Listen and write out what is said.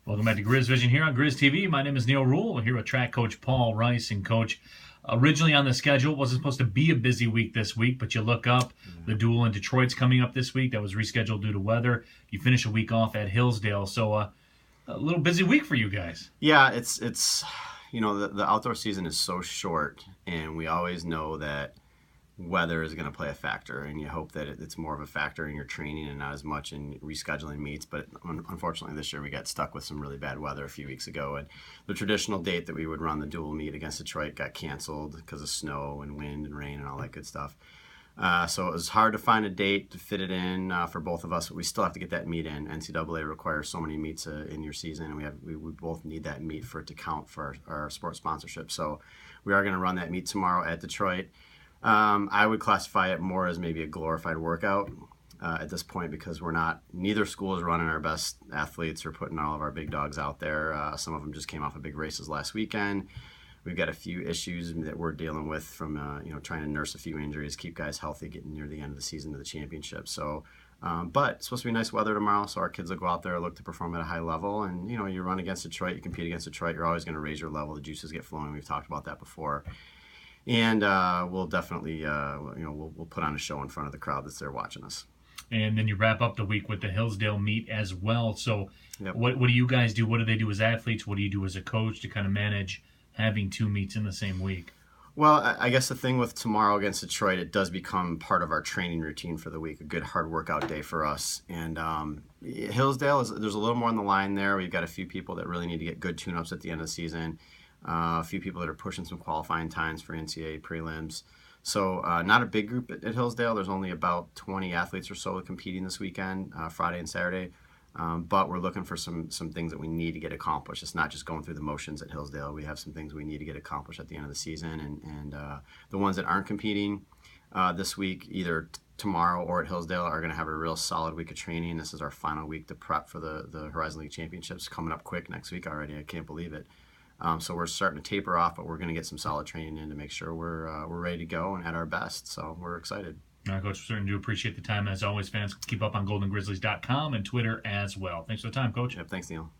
Welcome back to Grizz Vision here on Grizz TV. My name is Neal Ruhl. We're here with track coach Paul Rice. And coach, originally on the schedule, wasn't supposed to be a busy week this week, but you look up, the duel in Detroit's coming up this week. That was rescheduled due to weather. You finish a week off at Hillsdale, so a little busy week for you guys. Yeah, it's the outdoor season is so short, and we always know that weather is going to play a factor, and you hope that it's more of a factor in your training and not as much in rescheduling meets. But unfortunately this year we got stuck with some really bad weather a few weeks ago, and the traditional date that we would run the dual meet against Detroit got canceled because of snow and wind and rain and all that good stuff. So it was hard to find a date to fit it in for both of us, but we still have to get that meet in. NCAA requires so many meets in your season, and we both need that meet for it to count for our sports sponsorship. So we are going to run that meet tomorrow at Detroit. I would classify it more as maybe a glorified workout at this point, because neither school is running our best athletes or putting all of our big dogs out there. Some of them just came off of big races last weekend. We've got a few issues that we're dealing with from trying to nurse a few injuries, keep guys healthy, getting near the end of the season to the championship. So, but it's supposed to be nice weather tomorrow, so our kids will go out there, look to perform at a high level. And you run against Detroit, you compete against Detroit, you're always going to raise your level. The juices get flowing. We've talked about that before. And we'll definitely, we'll put on a show in front of the crowd that's there watching us. And then you wrap up the week with the Hillsdale meet as well. So Yep. what do you guys do? What do they do as athletes? What do you do as a coach to kind of manage having two meets in the same week? Well, I guess the thing with tomorrow against Detroit, it does become part of our training routine for the week, a good hard workout day for us. And Hillsdale, there's a little more on the line there. We've got a few people that really need to get good tune-ups at the end of the season. A few people that are pushing some qualifying times for NCAA prelims. So not a big group at Hillsdale. There's only about 20 athletes or so competing this weekend, Friday and Saturday. But we're looking for some things that we need to get accomplished. It's not just going through the motions at Hillsdale. We have some things we need to get accomplished at the end of the season. And the ones that aren't competing this week, either tomorrow or at Hillsdale, are going to have a real solid week of training. This is our final week to prep for the Horizon League Championships coming up quick next week already. I can't believe it. So we're starting to taper off, but we're going to get some solid training in to make sure we're ready to go and at our best. So we're excited. Coach, we certainly do appreciate the time. As always, fans, keep up on GoldenGrizzlies.com and Twitter as well. Thanks for the time, Coach. Yep, thanks, Neal.